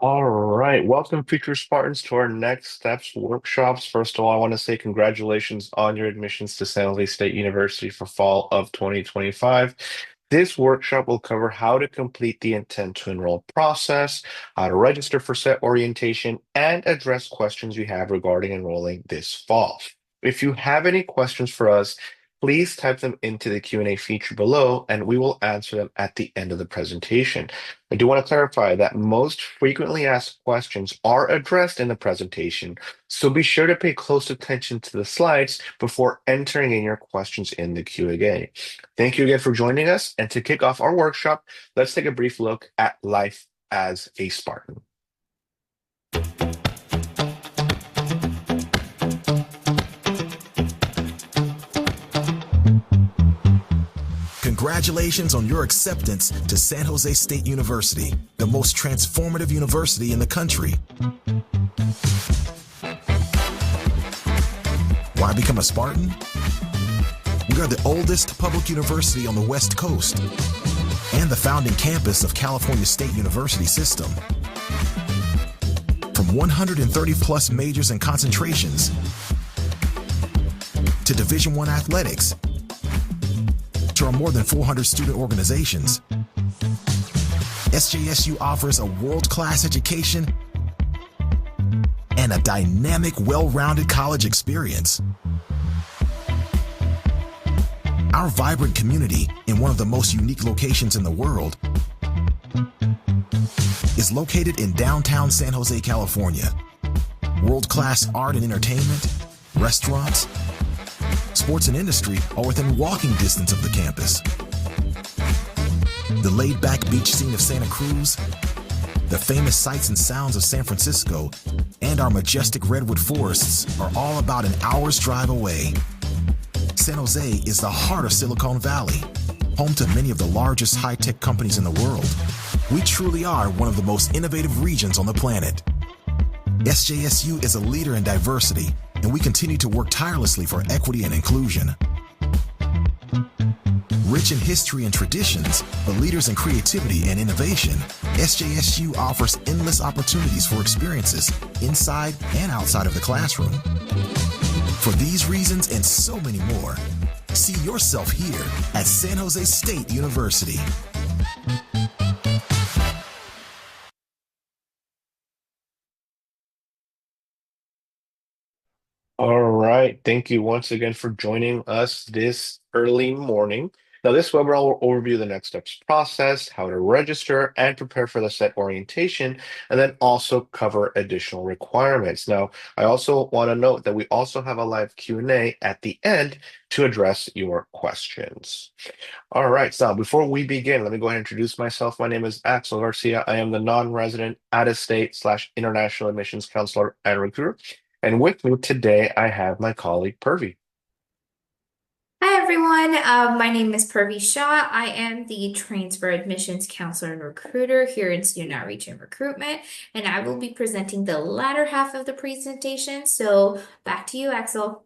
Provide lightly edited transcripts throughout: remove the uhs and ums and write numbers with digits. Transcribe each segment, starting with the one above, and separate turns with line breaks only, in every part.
All right, welcome, future Spartans, to our Next Steps workshops. First of all, I want to say congratulations on your admissions to San Jose State University for fall of 2025. This workshop will cover how to complete the intent to enroll process, how to register for set orientation, and address questions you have regarding enrolling this fall. If you have any questions for us, please type them into the Q&A feature below, and we will answer them at the end of the presentation. I do want to clarify that most frequently asked questions are addressed in the presentation, so be sure to pay close attention to the slides before entering in your questions in the Q&A. Thank you again for joining us, and to kick off our workshop, let's take a brief look at life as a Spartan.
Congratulations on your acceptance to San Jose State University, the most transformative university in the country. Why become a Spartan? We are the oldest public university on the West Coast and the founding campus of California State University system. From 130 plus majors and concentrations to Division I athletics, to our more than 400 student organizations, SJSU offers a world-class education and a dynamic, well-rounded college experience. Our vibrant community in one of the most unique locations in the world is located in downtown San Jose, California. World-class art and entertainment, restaurants, sports and industry are within walking distance of the campus. The laid-back beach scene of Santa Cruz, the famous sights and sounds of San Francisco, and our majestic redwood forests are all about an hour's drive away. San Jose is the heart of Silicon Valley, home to many of the largest high-tech companies in the world. We truly are one of the most innovative regions on the planet. SJSU is a leader in diversity, and we continue to work tirelessly for equity and inclusion. Rich in history and traditions, but leaders in creativity and innovation, SJSU offers endless opportunities for experiences inside and outside of the classroom. For these reasons and so many more, see yourself here at San Jose State University.
All right. Thank you once again for joining us this early morning. Now, this webinar will overview the next steps process, how to register and prepare for the set orientation, and then also cover additional requirements. Now, I also want to note that we also have a live Q&A at the end to address your questions. All right. So before we begin, let me go ahead and introduce myself. My name is Axel Garcia. I am the non-resident out-of-state/international admissions counselor and recruiter. And with me today, I have my colleague Purvi.
Hi everyone, my name is Purvi Shah. I am the Transfer Admissions Counselor and Recruiter here in Student Outreach and Recruitment, and I will be presenting the latter half of the presentation. So back to you, Axel.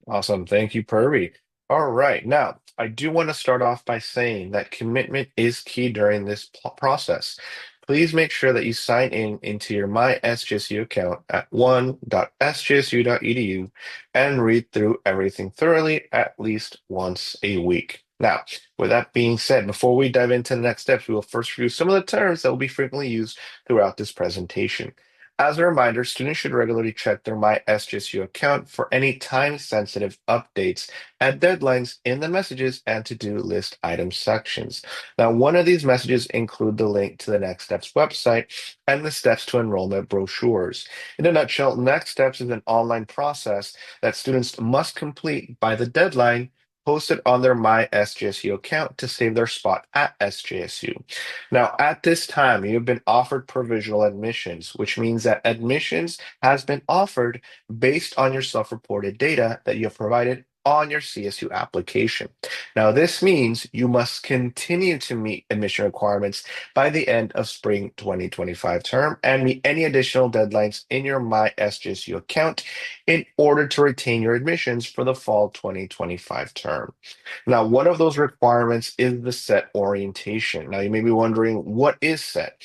Awesome. Thank you, Purvi. All right. Now, I do want to start off by saying that commitment is key during this process. Please make sure that you sign in into your My SJSU account at one.sjsu.edu and read through everything thoroughly at least once a week. Now, with that being said, before we dive into the next steps, we will first review some of the terms that will be frequently used throughout this presentation. As a reminder, students should regularly check their My SJSU account for any time-sensitive updates and deadlines in the messages and to-do list item sections. Now, one of these messages include the link to the Next Steps website and the steps to enrollment brochures. In a nutshell, Next Steps is an online process that students must complete by the deadline posted on their My SJSU account to save their spot at SJSU. Now, at this time, you have been offered provisional admissions, which means that admissions has been offered based on your self-reported data that you have provided on your CSU application. Now, this means you must continue to meet admission requirements by the end of spring 2025 term and meet any additional deadlines in your My SJSU account in order to retain your admissions for the fall 2025 term. Now, one of those requirements is the set orientation. Now, you may be wondering, what is set?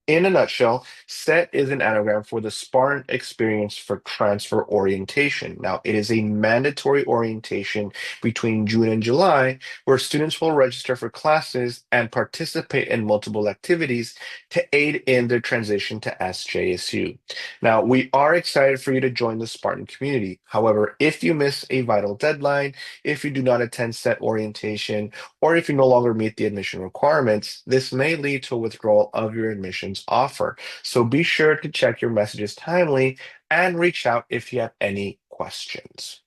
In a nutshell, SET is an anagram for the Spartan Experience for Transfer Orientation. Now, it is a mandatory orientation between June and July where students will register for classes and participate in multiple activities to aid in their transition to SJSU. Now, we are excited for you to join the Spartan community. However, if you miss a vital deadline, if you do not attend SET orientation, or if you no longer meet the admission requirements, this may lead to a withdrawal of your admissions offer. So be sure to check your messages timely and reach out if you have any questions.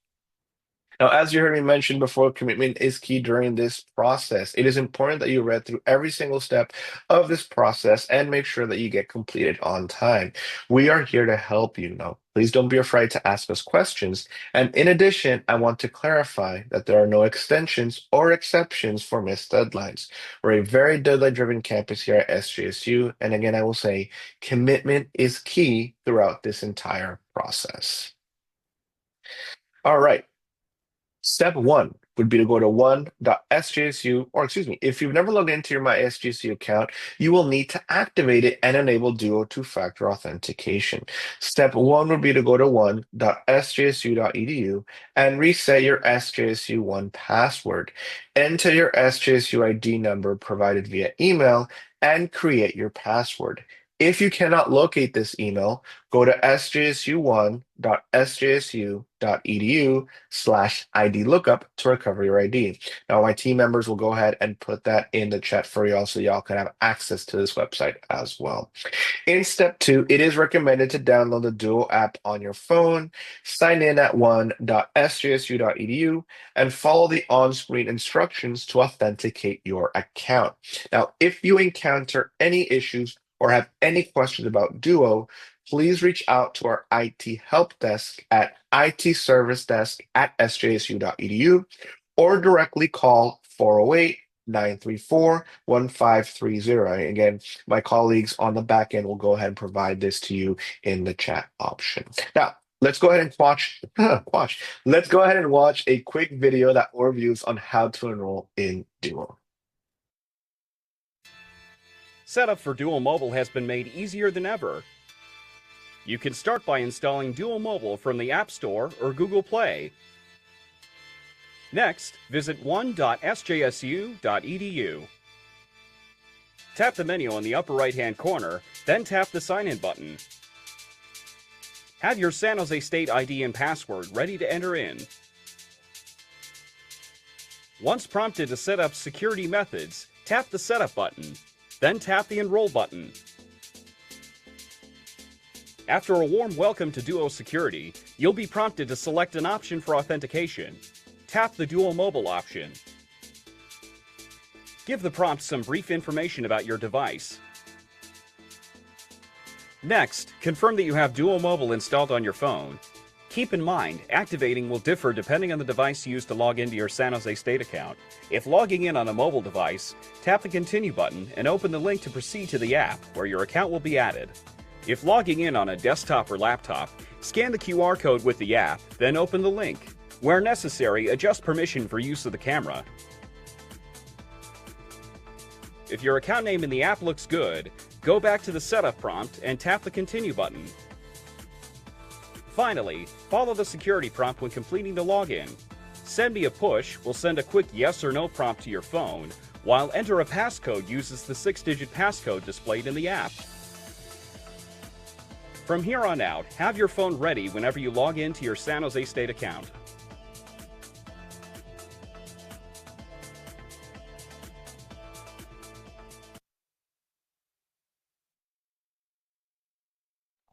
Now, as you heard me mention before, commitment is key during this process. It is important that you read through every single step of this process and make sure that you get completed on time. We are here to help you. Now, please don't be afraid to ask us questions. And in addition, I want to clarify that there are no extensions or exceptions for missed deadlines. We're a very deadline-driven campus here at SJSU. And again, I will say commitment is key throughout this entire process. All right. Step one would be to go to one.sjsu, or excuse me, if you've never logged into your My SJSU account, you will need to activate it and enable Duo two-factor authentication. Step one would be to go to one.sjsu.edu and reset your SJSU1 password. Enter your SJSU ID number provided via email and create your password. If you cannot locate this email, go to sjsu1.sjsu.edu/ID lookup to recover your ID. Now, my team members will go ahead and put that in the chat for y'all so y'all can have access to this website as well. In step two, it is recommended to download the Duo app on your phone, sign in at one.sjsu.edu, and follow the on-screen instructions to authenticate your account. Now, if you encounter any issues or have any questions about Duo, please reach out to our IT help desk at itservicedesk@sjsu.edu or directly call 408-934-1530. Again, my colleagues on the back end will go ahead and provide this to you in the chat option. Now, let's go ahead and Let's go ahead and watch a quick video that overviews on how to enroll in Duo.
Setup for Duo Mobile has been made easier than ever. You can start by installing Duo Mobile from the App Store or Google Play. Next, visit one.sjsu.edu. Tap the menu on the upper right-hand corner, then tap the Sign-In button. Have your San Jose State ID and password ready to enter in. Once prompted to set up security methods, tap the Setup button. Then tap the Enroll button. After a warm welcome to Duo Security, you'll be prompted to select an option for authentication. Tap the Duo Mobile option. Give the prompt some brief information about your device. Next, confirm that you have Duo Mobile installed on your phone. Keep in mind, activating will differ depending on the device used to log into your San Jose State account. If logging in on a mobile device, tap the Continue button and open the link to proceed to the app, where your account will be added. If logging in on a desktop or laptop, scan the QR code with the app, then open the link. Where necessary, adjust permission for use of the camera. If your account name in the app looks good, go back to the Setup prompt and tap the Continue button. Finally, follow the security prompt when completing the login. Send Me a Push will send a quick yes or no prompt to your phone, while Enter a Passcode uses the 6-digit passcode displayed in the app. From here on out, have your phone ready whenever you log into your San Jose State account.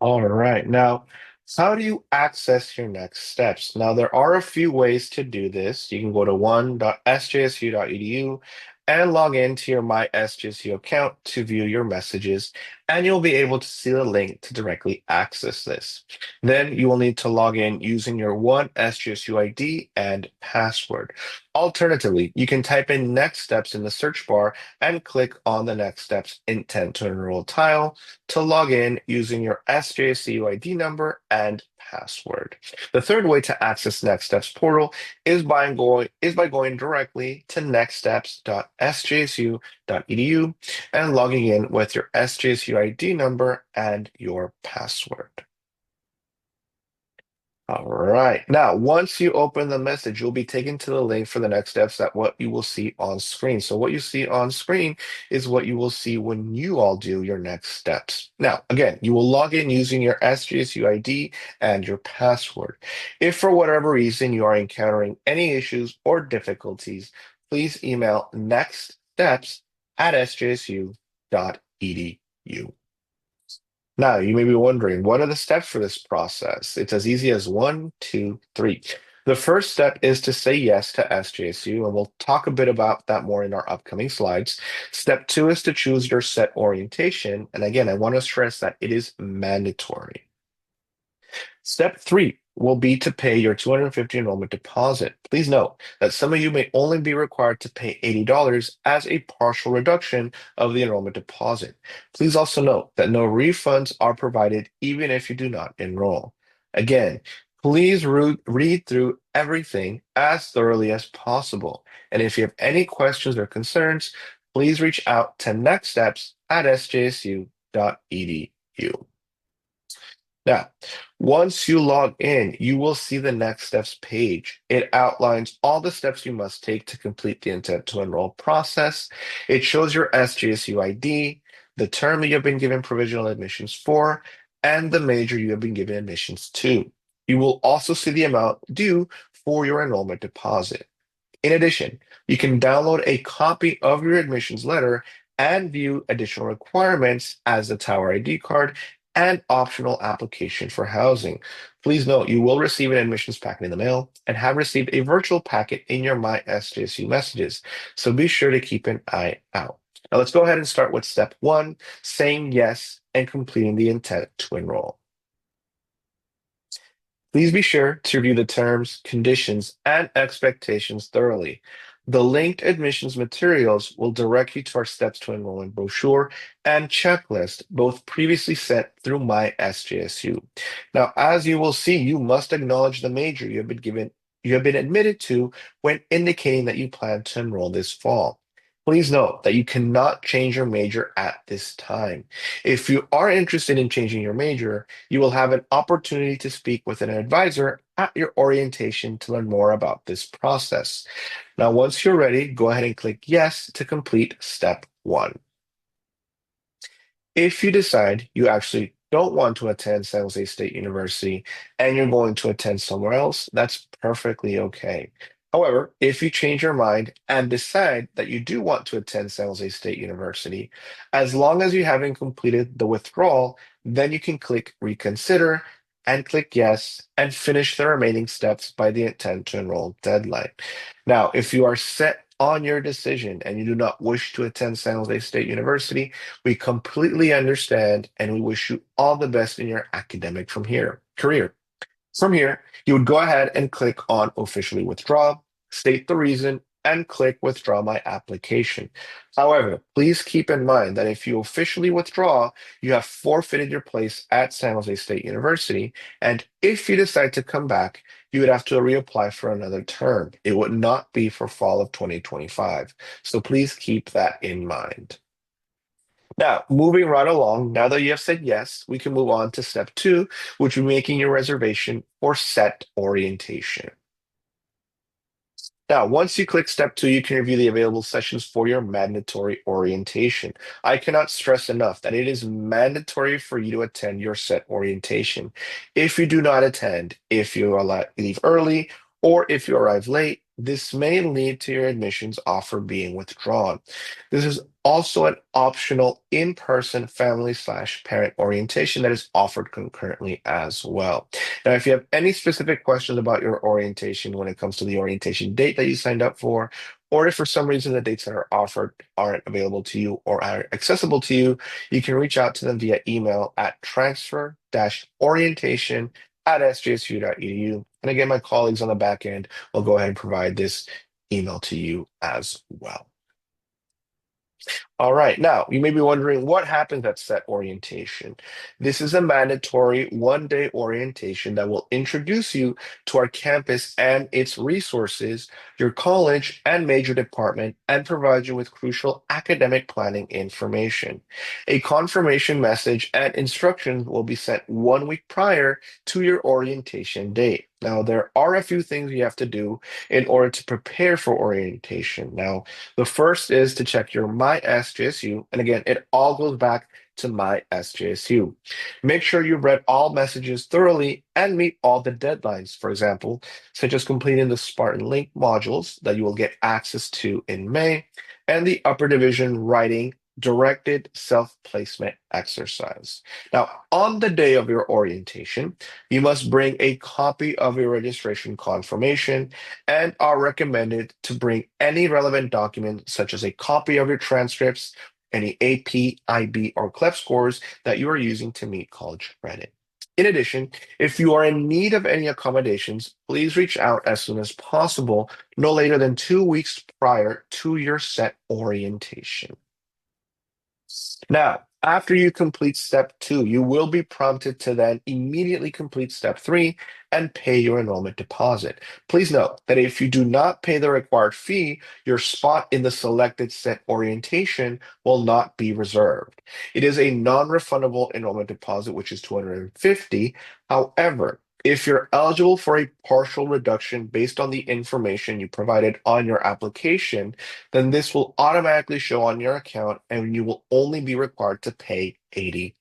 All right. Now, how do you access your next steps? Now, there are a few ways to do this. You can go to one.sjsu.edu and log into your My SJSU account to view your messages, and you'll be able to see the link to directly access this. Then you will need to log in using your One SJSU ID and password. Alternatively, you can type in next steps in the search bar and click on the next steps intent to enroll tile to log in using your SJSU ID number and password. The third way to access Next Steps portal is by going directly to nextsteps.sjsu.edu and logging in with your SJSU ID number and your password. All right. Now, once you open the message, you'll be taken to the link for the next steps that what you will see on screen. So what you see on screen is what you will see when you all do your next steps. Now, again, you will log in using your SGSU ID and your password. If for whatever reason you are encountering any issues or difficulties, please email nextsteps@sjsu.edu. Now, you may be wondering, what are the steps for this process? It's as easy as 1, 2, 3. The first step is to say yes to SJSU, and we'll talk a bit about that more in our upcoming slides. Step 2 is to choose your set orientation. And again, I want to stress that it is mandatory. Step 3 will be to pay your $250 enrollment deposit. Please note that some of you may only be required to pay $80 as a partial reduction of the enrollment deposit. Please also note that no refunds are provided even if you do not enroll. Again, please read through everything as thoroughly as possible. And if you have any questions or concerns, please reach out to nextsteps@sjsu.edu. Now, once you log in, you will see the next steps page. It outlines all the steps you must take to complete the intent to enroll process. It shows your SJSU ID, the term that you have been given provisional admissions for, and the major you have been given admissions to. You will also see the amount due for your enrollment deposit. In addition, you can download a copy of your admissions letter and view additional requirements as the Tower ID card and optional application for housing. Please note you will receive an admissions packet in the mail and have received a virtual packet in your My SJSU messages, so be sure to keep an eye out. Now let's go ahead and start with step 1, saying yes and completing the intent to enroll. Please be sure to review the terms, conditions, and expectations thoroughly. The linked admissions materials will direct you to our Steps to Enrollment brochure and checklist, both previously sent through My SJSU. Now, as you will see, you must acknowledge the major you have been admitted to when indicating that you plan to enroll this fall. Please note that you cannot change your major at this time. If you are interested in changing your major, you will have an opportunity to speak with an advisor at your orientation to learn more about this process. Now, once you're ready, go ahead and click yes to complete step 1. If you decide you actually don't want to attend San Jose State University and you're going to attend somewhere else, that's perfectly okay. However, if you change your mind and decide that you do want to attend San Jose State University, as long as you haven't completed the withdrawal, then you can click reconsider and click yes and finish the remaining steps by the intent to enroll deadline. Now, if you are set on your decision and you do not wish to attend San Jose State University, we completely understand and we wish you all the best in your academic career. From here, you would go ahead and click on officially withdraw, state the reason, and click withdraw my application. However, please keep in mind that if you officially withdraw, you have forfeited your place at San Jose State University. And if you decide to come back, you would have to reapply for another term. It would not be for fall of 2025. So please keep that in mind. Now, moving right along, now that you have said yes, we can move on to step 2, which is making your reservation for set orientation. Now, once you click step 2, you can review the available sessions for your mandatory orientation. I cannot stress enough that it is mandatory for you to attend your set orientation. If you do not attend, if you leave early, or if you arrive late, this may lead to your admissions offer being withdrawn. This is also an optional in-person family/parent orientation that is offered concurrently as well. Now, if you have any specific questions about your orientation when it comes to the orientation date that you signed up for, or if for some reason the dates that are offered aren't available to you or aren't accessible to you, you can reach out to them via email at transfer-orientation@sjsu.edu. And again, my colleagues on the back end will go ahead and provide this emailed to you as well. All right, now you may be wondering what happens at SET orientation. This is a mandatory one-day orientation that will introduce you to our campus and its resources, your college and major department, and provide you with crucial academic planning information. A confirmation message and instructions will be sent 1 week prior to your orientation date. Now, there are a few things you have to do in order to prepare for orientation. Now, the first is to check your My SJSU. And again, it all goes back to My SJSU. Make sure you've read all messages thoroughly and meet all the deadlines, for example, such as completing the Spartan Link modules that you will get access to in May and the upper division writing directed self-placement exercise. Now, on the day of your orientation, you must bring a copy of your registration confirmation and are recommended to bring any relevant document, such as a copy of your transcripts, any AP, IB, or CLEP scores that you are using to meet college credit. In addition, if you are in need of any accommodations, please reach out as soon as possible, no later than 2 weeks prior to your SET orientation. Now, after you complete step 2, you will be prompted to then immediately complete step 3 and pay your enrollment deposit. Please note that if you do not pay the required fee, your spot in the selected SET orientation will not be reserved. It is a non-refundable enrollment deposit, which is $250. However, if you're eligible for a partial reduction based on the information you provided on your application, then this will automatically show on your account and you will only be required to pay $80.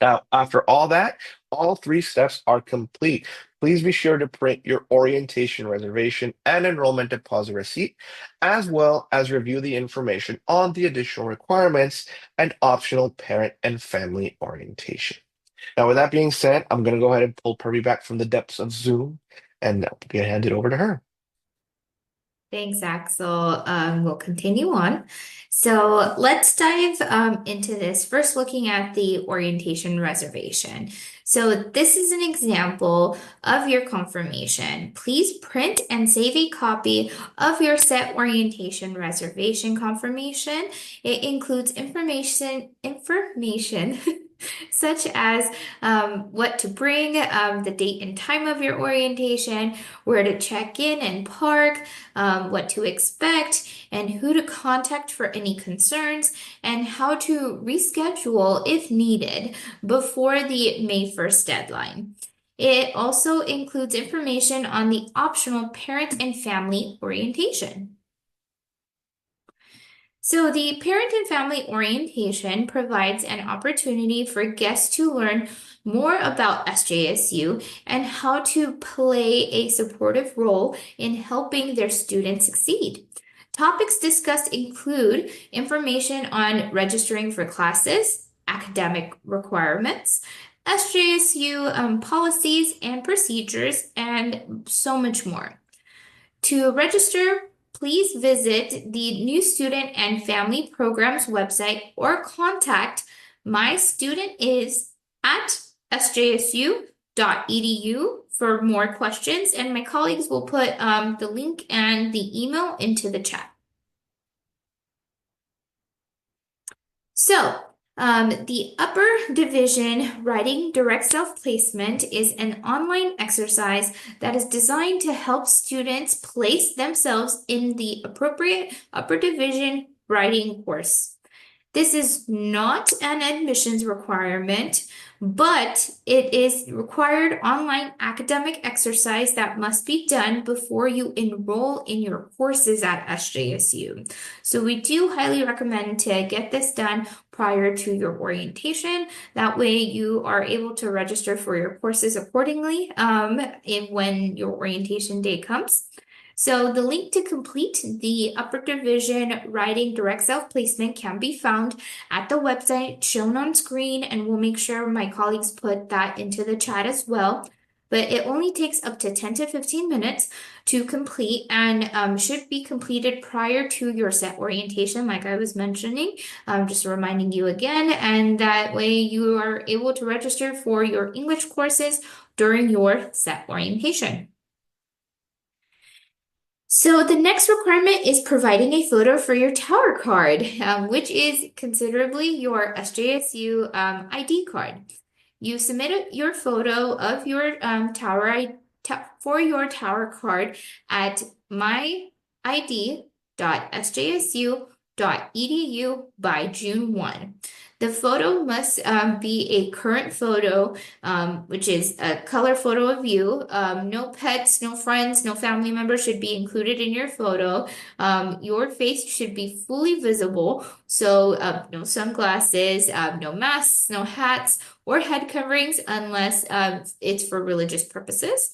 Now, after all that, all 3 steps are complete. Please be sure to print your orientation reservation and enrollment deposit receipt, as well as review the information on the additional requirements and optional parent and family orientation. Now, with that being said, I'm going to go ahead and pull Purvi back from the depths of Zoom and hand it over to her.
Thanks, Axel. We'll continue on. So let's dive into this. First, looking at the orientation reservation. So this is an example of your confirmation. Please print and save a copy of your SET orientation reservation confirmation. It includes information such as what to bring, the date and time of your orientation, where to check in and park, what to expect, and who to contact for any concerns, and how to reschedule if needed before the May 1st deadline. It also includes information on the optional parent and family orientation. So the parent and family orientation provides an opportunity for guests to learn more about SJSU and how to play a supportive role in helping their students succeed. Topics discussed include information on registering for classes, academic requirements, SJSU policies and procedures, and so much more. To register, please visit the New Student and Family Programs website or contact mystudent@sjsu.edu for more questions, and my colleagues will put the link and the email into the chat. So, the upper division writing direct self-placement is an online exercise that is designed to help students place themselves in the appropriate upper division writing course. This is not an admissions requirement, but it is required online academic exercise that must be done before you enroll in your courses at SJSU. So we do highly recommend to get this done prior to your orientation. That way you are able to register for your courses accordingly when your orientation day comes. So the link to complete the upper division writing direct self-placement can be found at the website shown on screen, and we'll make sure my colleagues put that into the chat as well. But it only takes up to 10 to 15 minutes to complete and should be completed prior to your SET orientation, like I was mentioning. Just reminding you again, and that way you are able to register for your English courses during your SET orientation. So the next requirement is providing a photo for your tower card, which is considerably your SJSU ID card. You submit your photo of your for your tower card at myid.sjsu.edu by June 1. The photo must be a current photo, which is a color photo of you. No pets, no friends, no family members should be included in your photo. Your face should be fully visible, so no sunglasses, no masks, no hats, or head coverings unless it's for religious purposes.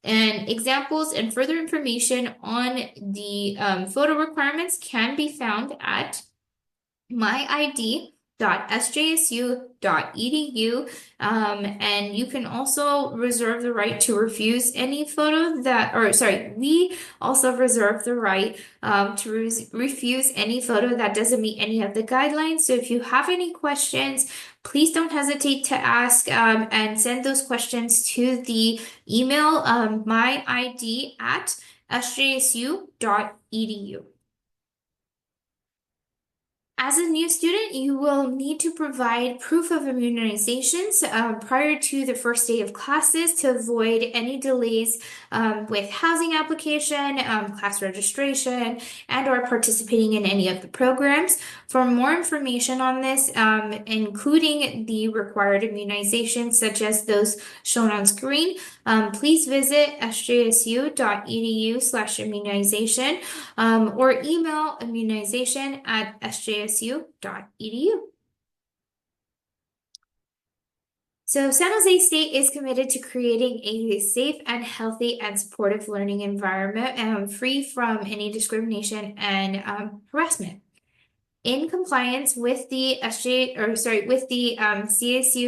And examples and further information on the photo requirements can be found at myid.sjsu.edu, and you can also reserve the right to refuse any photo we also reserve the right to refuse any photo that doesn't meet any of the guidelines. So if you have any questions, please don't hesitate to ask and send those questions to the email myid@sjsu.edu. As a new student, you will need to provide proof of immunizations prior to the first day of classes to avoid any delays with housing application, class registration, and/or participating in any of the programs. For more information on this, including the required immunizations such as those shown on screen, please visit sjsu.edu/immunization or email immunization@sjsu.edu. So San Jose State is committed to creating a safe and healthy and supportive learning environment free from any discrimination and harassment. In compliance with the CSU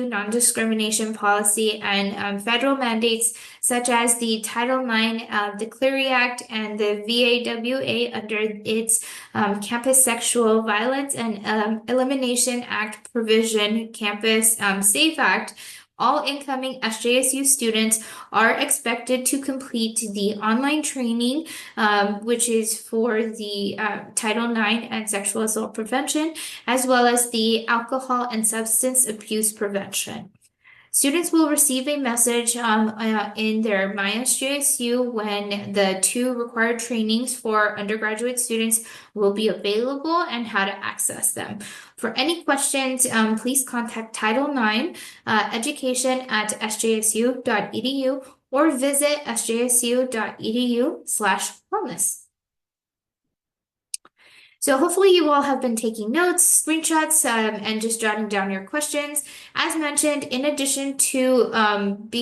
non-discrimination policy and federal mandates such as the Title IX, the Clery Act, and the VAWA under its Campus Sexual Violence and Elimination Act provision, Campus Safe Act, all incoming SJSU students are expected to complete the online training, which is for the Title IX and sexual assault prevention, as well as the alcohol and substance abuse prevention. Students will receive a message in their MySJSU when the 2 required trainings for undergraduate students will be available and how to access them. For any questions, please contact Title IX education@sjsu.edu or visit sjsu.edu/wellness. So hopefully you all have been taking notes, screenshots, and just jotting down your questions. As mentioned, in addition to the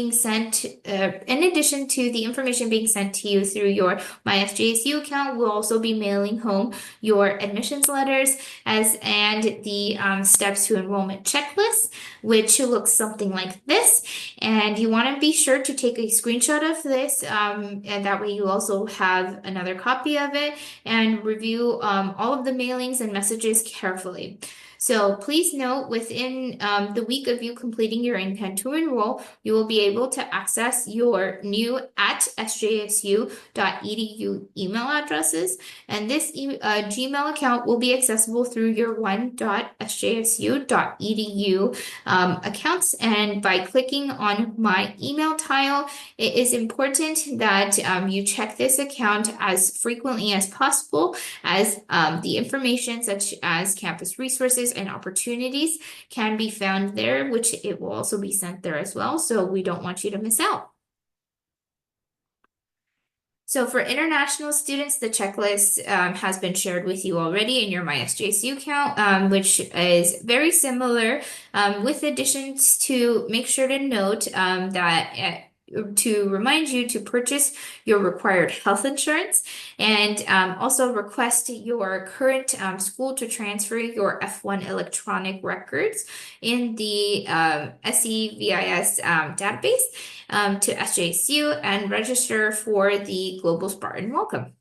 information being sent to you through your MySJSU account, we'll also be mailing home your admissions letters and the steps to enrollment checklist, which looks something like this. And you want to be sure to take a screenshot of this, and that way you also have another copy of it and review all of the mailings and messages carefully. So please note, within the week of you completing your intent to enroll, you will be able to access your new @sjsu.edu email addresses, and this Gmail account will be accessible through your one.sjsu.edu accounts. And by clicking on my email tile, it is important that you check this account as frequently as possible, as the information such as campus resources and opportunities can be found there, which it will also be sent there as well. So we don't want you to miss out. So for international students, the checklist has been shared with you already in your MySJSU account, which is very similar, with additions to make sure to note that to remind you to purchase your required health insurance, and also request your current school to transfer your F1 electronic records in the SEVIS database to SJSU and register for the Global Spartan Welcome.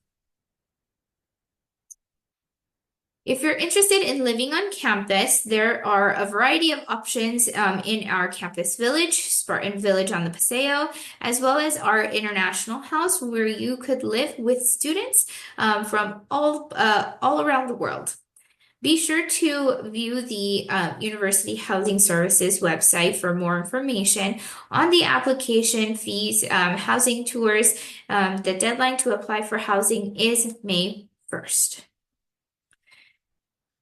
If you're interested in living on campus, there are a variety of options in our campus village, Spartan Village on the Paseo, as well as our international house where you could live with students from all around the world. Be sure to view the University Housing Services website for more information on the application fees, housing tours. The deadline to apply for housing is May 1st.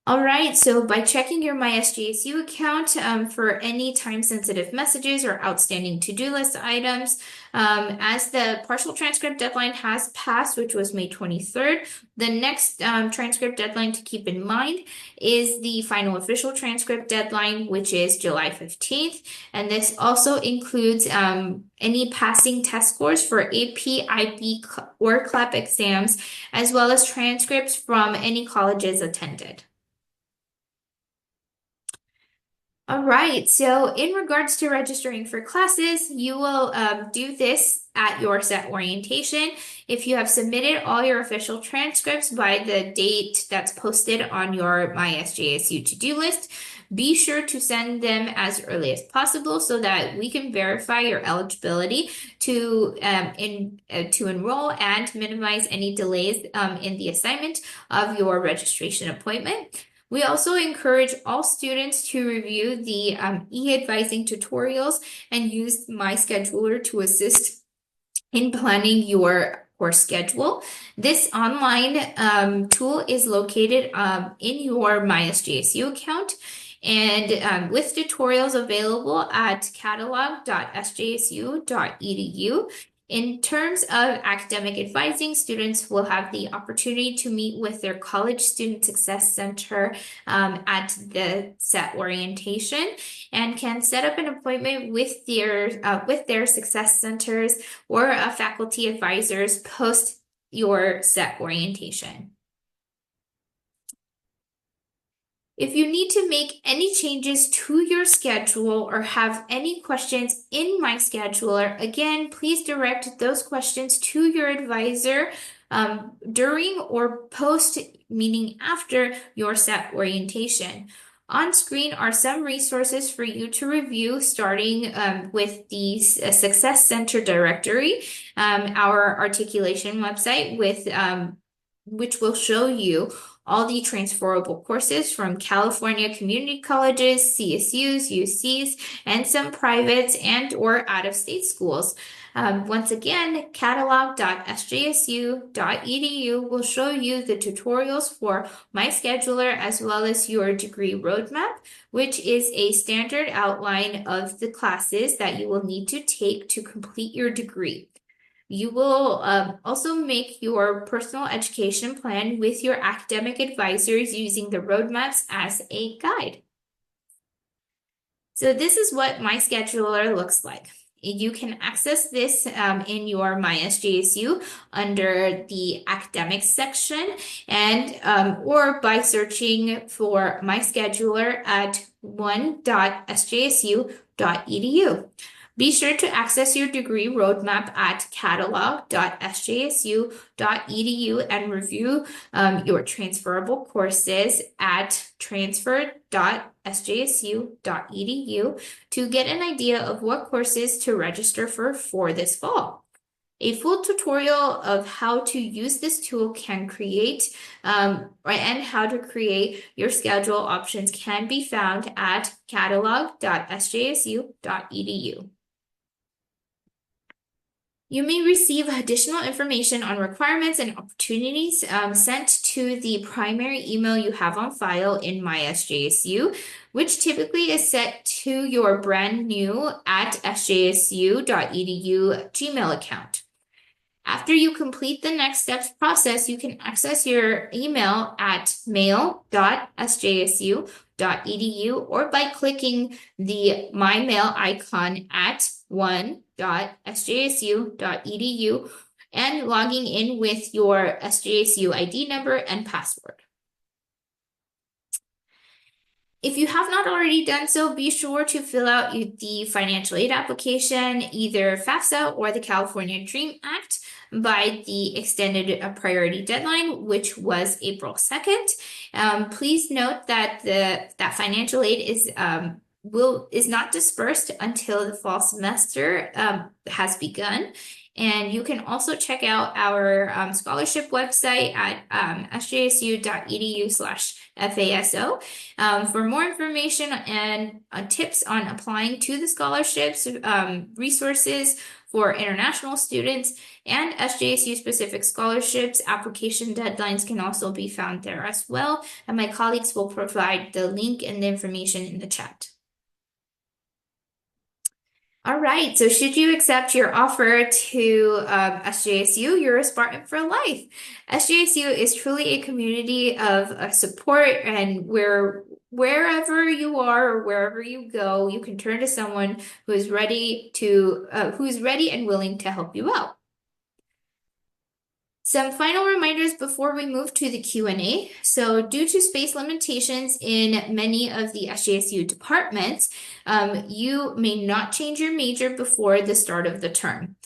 All right, so by checking your MySJSU account for any time-sensitive messages or outstanding to-do list items, as the partial transcript deadline has passed, which was May 23rd, the next transcript deadline to keep in mind is the final official transcript deadline, which is July 15th. And this also includes any passing test scores for AP, IB, or CLAP exams, as well as transcripts from any colleges attended. All right, so in regards to registering for classes, you will do this at your set orientation. If you have submitted all your official transcripts by the date that's posted on your MySJSU to-do list, be sure to send them as early as possible so that we can verify your eligibility to enroll and minimize any delays in the assignment of your registration appointment. We also encourage all students to review the e-advising tutorials and use MyScheduler to assist in planning your course schedule. This online tool is located in your MySJSU account and with tutorials available at catalog.sjsu.edu. In terms of academic advising, students will have the opportunity to meet with their College Student Success Center at the set orientation and can set up an appointment with their success centers or faculty advisors post your set orientation. If you need to make any changes to your schedule or have any questions in MyScheduler, again, please direct those questions to your advisor during or post, meaning after your set orientation. On screen are some resources for you to review, starting with the Success Center directory, our articulation website with which will show you all the transferable courses from California community colleges, CSUs, UCs, and some privates and or out-of-state schools. Once again, catalog.sjsu.edu will show you the tutorials for MyScheduler as well as your degree roadmap, which is a standard outline of the classes that you will need to take to complete your degree. You will also make your personal education plan with your academic advisors using the roadmaps as a guide. So this is what MyScheduler looks like. You can access this in your MySJSU under the academics section and or by searching for MyScheduler at one.sjsu.edu. Be sure to access your degree roadmap at catalog.sjsu.edu and review your transferable courses at transfer.sjsu.edu to get an idea of what courses to register for this fall. A full tutorial of how to use this tool can create and how to create your schedule options can be found at catalog.sjsu.edu. You may receive additional information on requirements and opportunities sent to the primary email you have on file in MySJSU, which typically is set to your brand new at sjsu.edu Gmail account. After you complete the next steps process, you can access your email at mail.sjsu.edu or by clicking the My Mail icon at one.sjsu.edu and logging in with your SJSU ID number and password. If you have not already done so, be sure to fill out the financial aid application, either FAFSA or the California DREAM Act, by the extended priority deadline, which was April 2nd. Please note that that financial aid is not dispersed until the fall semester has begun. And you can also check out our scholarship website at sjsu.edu/FASO for more information and tips on applying to the scholarships, resources for international students, and SJSU specific scholarships. Application deadlines can also be found there as well. And my colleagues will provide the link and the information in the chat. All right, so should you accept your offer to SJSU, you're a Spartan for life. SJSU is truly a community of support, and wherever you are or wherever you go, you can turn to someone who is ready and willing to help you out. Some final reminders before we move to the Q&A. So due to space limitations in many of the SJSU departments, you may not change your major before the start of the term.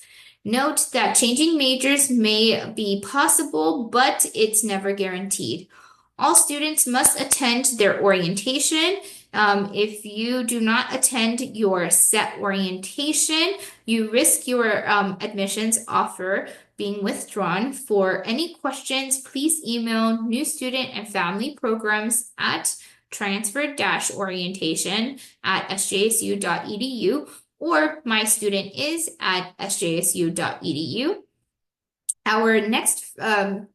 Note that changing majors may be possible, but it's never guaranteed. All students must attend their orientation. If you do not attend your set orientation, you risk your admissions offer being withdrawn. For any questions, please email New Student and Family Programs at transfer-orientation@sjsu.edu or mystudentis@sjsu.edu. Our next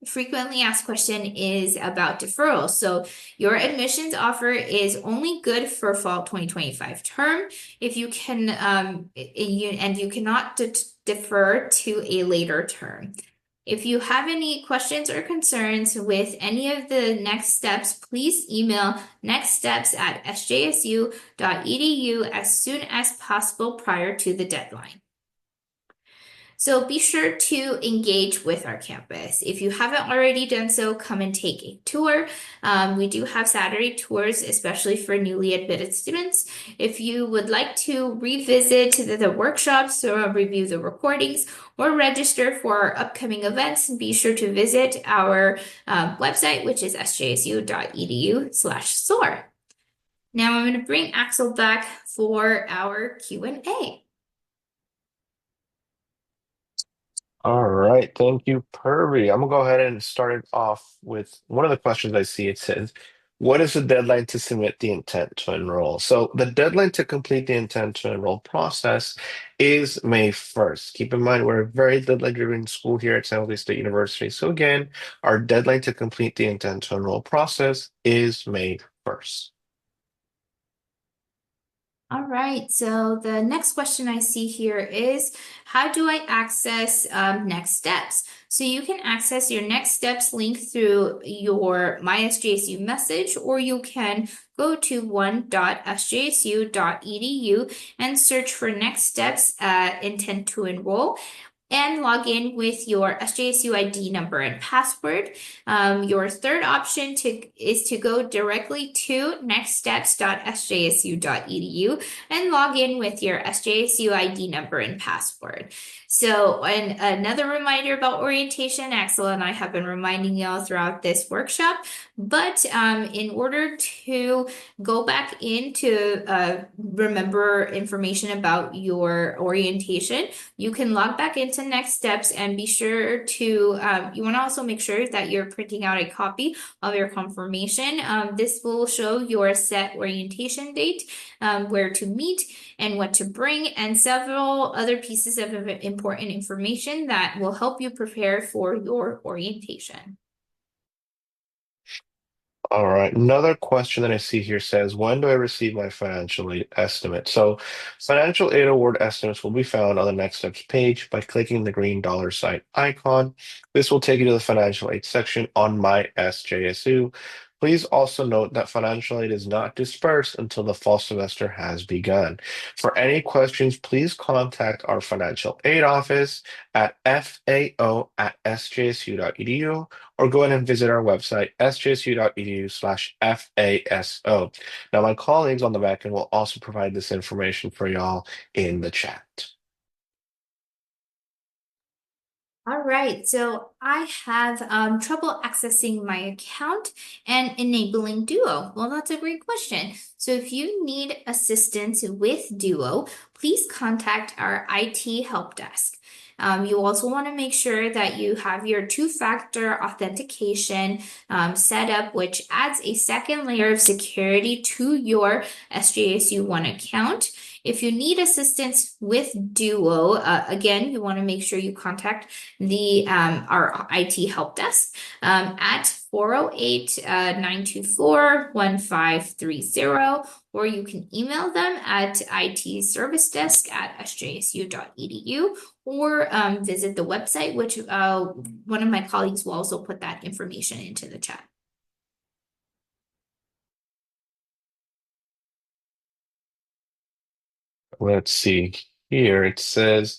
frequently asked question is about deferral. So your admissions offer is only good for fall 2025 term if you can, and you cannot defer to a later term. If you have any questions or concerns with any of the next steps, please email nextsteps@sjsu.edu as soon as possible prior to the deadline. So be sure to engage with our campus. If you haven't already done so, come and take a tour. We do have Saturday tours, especially for newly admitted students. If you would like to revisit the workshops or review the recordings or register for our upcoming events, be sure to visit our website, which is sjsu.edu/soar. Now I'm going to bring Axel back for our Q&A.
All right, thank you, Purvi. I'm gonna go ahead and start it off with one of the questions I see. It says, what is the deadline to submit the intent to enroll? So the deadline to complete the intent to enroll process is May 1st. Keep in mind, we're a very deadline-driven school here at San Jose State University. So again, our deadline to complete the intent to enroll process is May 1st.
All right, so the next question I see here is, how do I access next steps? So you can access your next steps link through your MySJSU message, or you can go to one.sjsu.edu and search for next steps intent to enroll, and log in with your SJSU ID number and password. Your third option is to go directly to nextsteps.sjsu.edu and log in with your SJSU ID number and password. So, and another reminder about orientation, Axel and I have been reminding y'all throughout this workshop, but in order to go back in to remember information about your orientation, you can log back into Next Steps and be sure to, you want to also make sure that you're printing out a copy of your confirmation. This will show your set orientation date, where to meet and what to bring, and several other pieces of important information that will help you prepare for your orientation.
All right. Another question that I see here says, when do I receive my financial aid estimate? So financial aid award estimates will be found on the Next Steps page by clicking the green $sign icon. This will take you to the financial aid section on My SJSU. Please also note that financial aid is not dispersed until the fall semester has begun. For any questions, please contact our financial aid office at fao@sjsu.edu or go ahead and visit our website, sjsu.edu/FASO. Now, my colleagues on the back end will also provide this information for y'all in the chat.
All right, so I have trouble accessing my account and enabling Duo. Well, that's a great question. So if you need assistance with Duo, please contact our IT help desk. You also want to make sure that you have your two-factor authentication set up, which adds a second layer of security to your SJSU One account. If you need assistance with Duo, again, you want to make sure you contact our IT help desk at 408-924-1530, or you can email them at itservicedesk@sjsu.edu, or visit the website, which one of my colleagues will also put that information into the chat.
Let's see here. It says,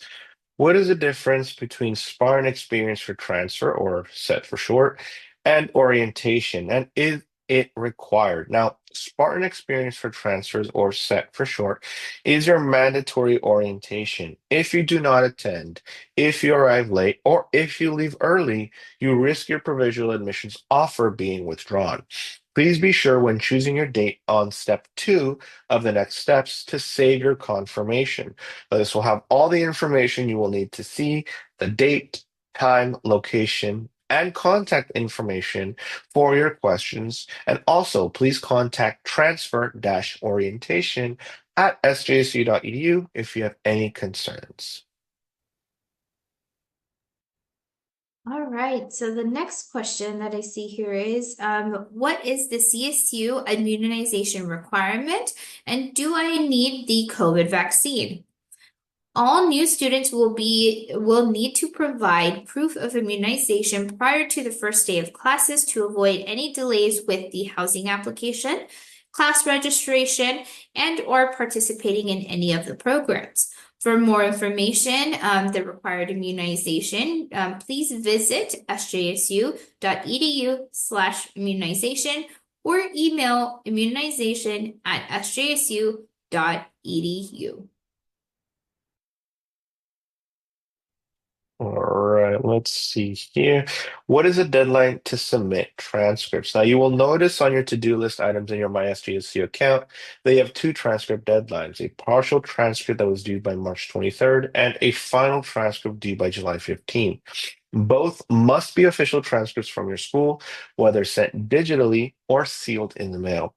what is the difference between Spartan Experience for Transfer, or SET for short, and orientation? And is it required? Now, Spartan Experience for Transfers, or SET for short, is your mandatory orientation. If you do not attend, if you arrive late, or if you leave early, you risk your provisional admissions offer being withdrawn. Please be sure when choosing your date on step 2 of the next steps to save your confirmation. This will have all the information you will need to see the date, time, location, and contact information for your questions. And also, please contact transfer-orientation@sjsu.edu if you have any concerns.
All right, so the next question that I see here is, what is the CSU immunization requirement, and do I need the COVID vaccine? All new students will need to provide proof of immunization prior to the first day of classes to avoid any delays with the housing application, class registration, and or participating in any of the programs. For more information, the required immunization, please visit sjsu.edu/immunization or email immunization@sjsu.edu.
All right, let's see here. What is the deadline to submit transcripts? Now, you will notice on your to-do list items in your MySJSU account, they have two transcript deadlines, a partial transcript that was due by March 23rd and a final transcript due by July 15th. Both must be official transcripts from your school, whether sent digitally or sealed in the mail.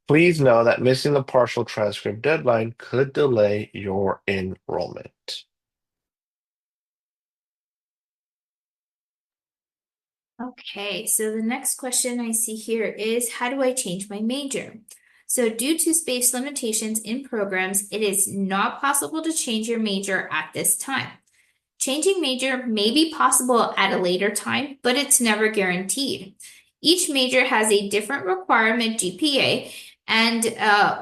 Please know that missing the partial transcript deadline could delay your enrollment.
Okay, so the next question I see here is, how do I change my major? So due to space limitations in programs, it is not possible to change your major at this time. Changing major may be possible at a later time, but it's never guaranteed. Each major has a different requirement GPA and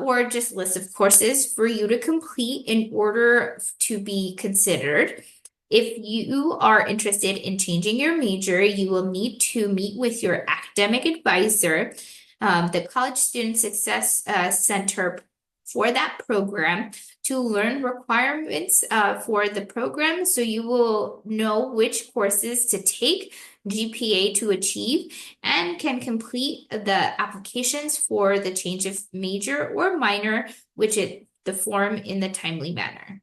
or just list of courses for you to complete in order to be considered. If you are interested in changing your major, you will need to meet with your academic advisor, the College Student Success Center for that program, to learn requirements for the program, so you will know which courses to take, GPA to achieve, and can complete the applications for the change of major or minor, the form in the timely manner.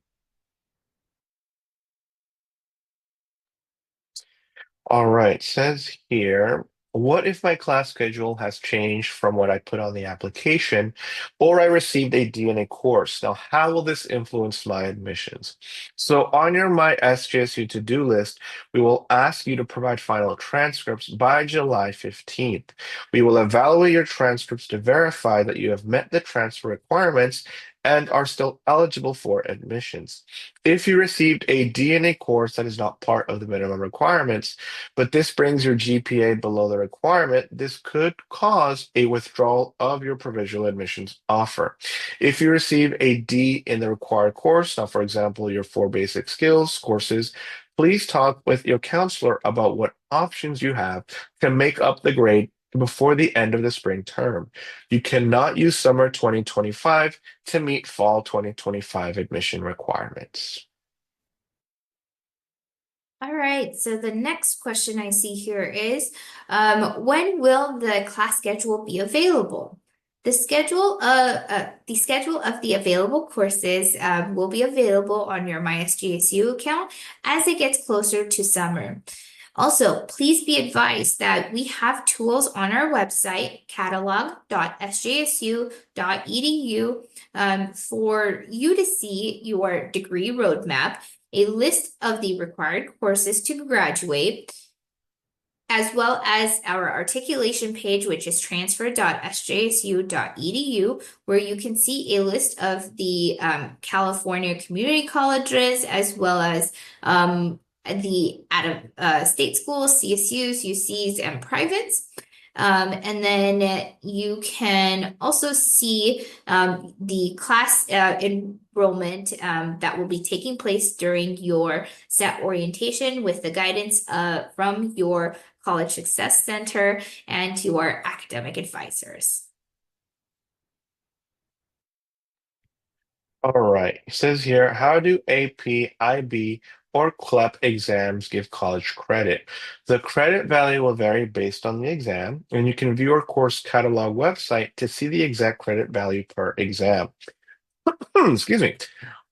All right, says here, what if my class schedule has changed from what I put on the application, or I received a DNA course? Now, how will this influence my admissions? So on your My SJSU to-do list, we will ask you to provide final transcripts by July 15th. We will evaluate your transcripts to verify that you have met the transfer requirements and are still eligible for admissions. If you received a D in a course that is not part of the minimum requirements, but this brings your GPA below the requirement, this could cause a withdrawal of your provisional admissions offer. If you receive a D in the required course, now for example, your 4 basic skills courses, please talk with your counselor about what options you have to make up the grade before the end of the spring term. You cannot use summer 2025 to meet fall 2025 admission requirements.
All right, so the next question I see here is, when will the class schedule be available? The schedule of the available courses will be available on your MySJSU account as it gets closer to summer. Also, please be advised that we have tools on our website, catalog.sjsu.edu, for you to see your degree roadmap, a list of the required courses to graduate, as well as our articulation page, which is transfer.sjsu.edu, where you can see a list of the California community colleges, as well as the out-of-state schools, CSUs, UCs, and privates. And then you can also see the class enrollment that will be taking place during your SET orientation with the guidance from your College Success Center and your academic advisors.
All right. It says here, how do AP, IB, or CLEP exams give college credit? The credit value will vary based on the exam, and you can view our course catalog website to see the exact credit value per exam. Excuse me.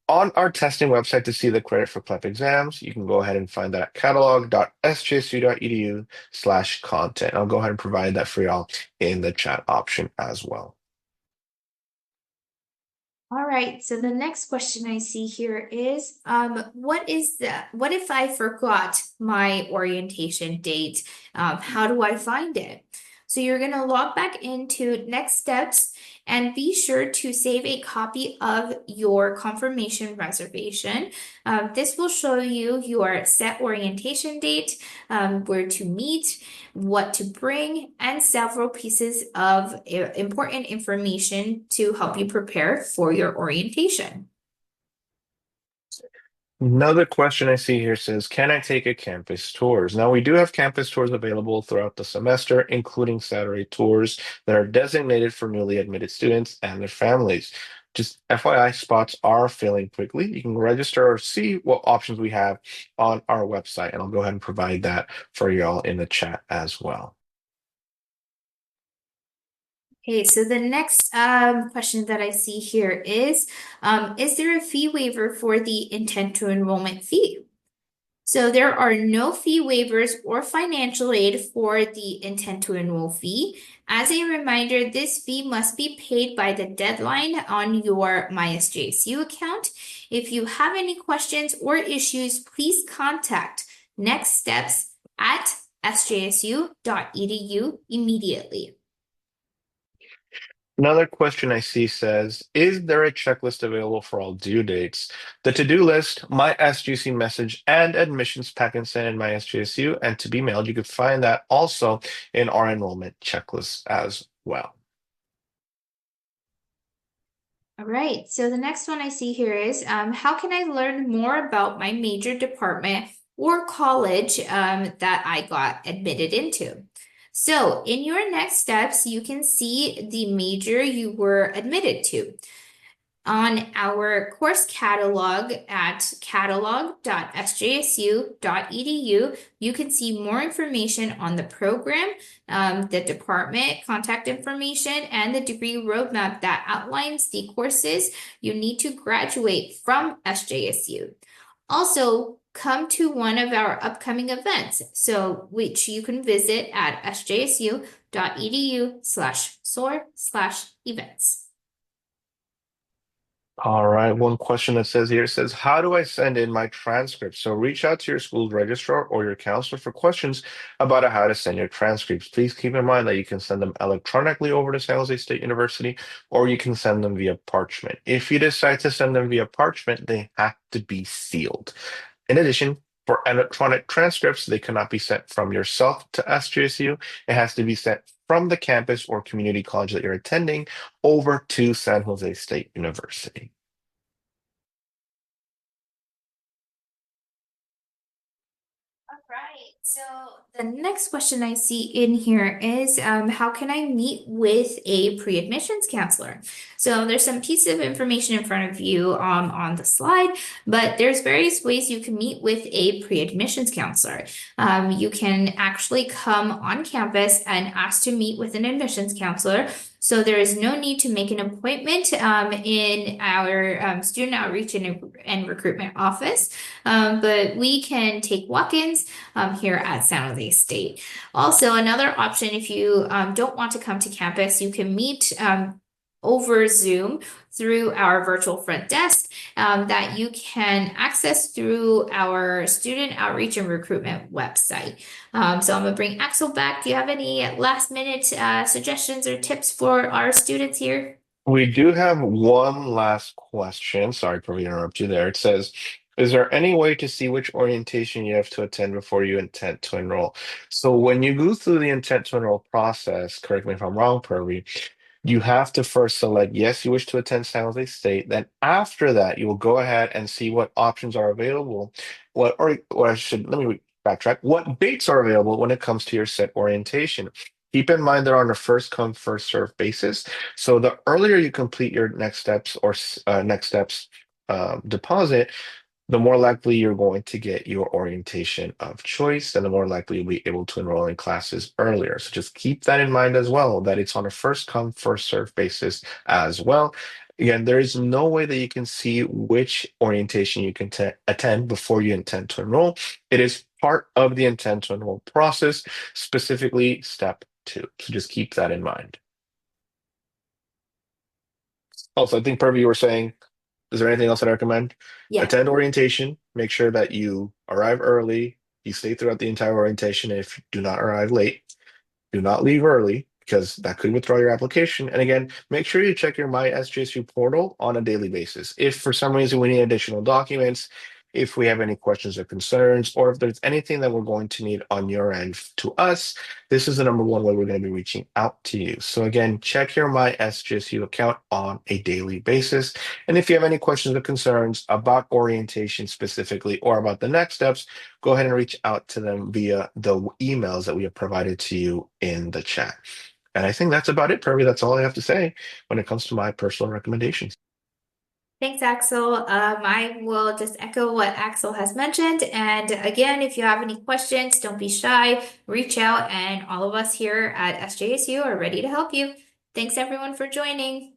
On our testing website to see the credit for CLEP exams, you can go ahead and find that at catalog.sjsu.edu/content. I'll go ahead and provide that for y'all in the chat option as well.
All right, so the next question I see here is, what if I forgot my orientation date? How do I find it? So you're gonna log back into Next Steps and be sure to save a copy of your confirmation reservation. This will show you your set orientation date, where to meet, what to bring, and several pieces of important information to help you prepare for your orientation.
Another question I see here says, can I take a campus tours? Now, we do have campus tours available throughout the semester, including Saturday tours that are designated for newly admitted students and their families. Just FYI, spots are filling quickly. You can register or see what options we have on our website, and I'll go ahead and provide that for y'all in the chat as well.
Okay, so the next question that I see here is there a fee waiver for the intent to enrollment fee? So there are no fee waivers or financial aid for the intent to enroll fee. As a reminder, this fee must be paid by the deadline on your MySJSU account. If you have any questions or issues, please contact Next Steps at sjsu.edu immediately.
Another question I see says, is there a checklist available for all due dates? The to-do list, my SGC message, and admissions pack and send in my SGSU, and to be mailed. You could find that also in our enrollment checklist as well.
All right, so the next one I see here is, how can I learn more about my major, department, or college that I got admitted into? So in your Next Steps, you can see the major you were admitted to. On our course catalog at catalog.sjsu.edu, you can see more information on the program, the department, contact information, and the degree roadmap that outlines the courses you need to graduate from SJSU. Also, come to one of our upcoming events, which you can visit at sjsu.edu/soar/events.
All right, one question that says here says, how do I send in my transcripts? So reach out to your school's registrar or your counselor for questions about how to send your transcripts. Please keep in mind that you can send them electronically over to San Jose State University, or you can send them via parchment. If you decide to send them via parchment, they have to be sealed. In addition, for electronic transcripts, they cannot be sent from yourself to SJSU. It has to be sent from the campus or community college that you're attending over to San Jose State University.
All right, so the next question I see in here is how can I meet with a pre-admissions counselor? So there's some piece of information in front of you on the slide, but there's various ways you can meet with a pre-admissions counselor. You can actually come on campus and ask to meet with an admissions counselor. So there is no need to make an appointment in our student outreach and recruitment office, but we can take walk-ins here at San Jose State. Also, another option, if you don't want to come to campus, you can meet over Zoom through our virtual front desk that you can access through our student outreach and recruitment website. So I'm gonna bring Axel back. Do you have any last minute suggestions or tips for our students here?
We do have one last question. Sorry for interrupt you there. It says, is there any way to see which orientation you have to attend before you intend to enroll? So when you go through the intent to enroll process, correct me if I'm wrong, Purvi, you have to first select yes, you wish to attend San Jose State. Then after that, you will go ahead and see what options are available. Or I should let me backtrack. What dates are available when it comes to your set orientation? Keep in mind they're on a first come, first serve basis. So the earlier you complete your next steps or next steps deposit, the more likely you're going to get your orientation of choice, and the more likely you'll be able to enroll in classes earlier. So just keep that in mind as well, that it's on a first come, first serve basis as well. Again, there is no way that you can see which orientation you can attend before you intend to enroll. It is part of the intent to enroll process, specifically step 2. So just keep that in mind. Also, I think Purvi, you were saying, is there anything else that I recommend?
Yeah.
Attend orientation. Make sure that you arrive early. You stay throughout the entire orientation. If you do not arrive late, do not leave early because that could withdraw your application. And again, make sure you check your My SJSU portal on a daily basis. If for some reason we need additional documents, if we have any questions or concerns, or if there's anything that we're going to need on your end to us, this is the number one way we're going to be reaching out to you. So again, check your My SJSU account on a daily basis. And if you have any questions or concerns about orientation specifically or about the next steps, go ahead and reach out to them via the emails that we have provided to you in the chat. And I think that's about it, Purvi. That's all I have to say when it comes to my personal recommendations.
Thanks, Axel. I will just echo what Axel has mentioned. And again, if you have any questions, don't be shy, reach out, and all of us here at SJSU are ready to help you. Thanks everyone for joining.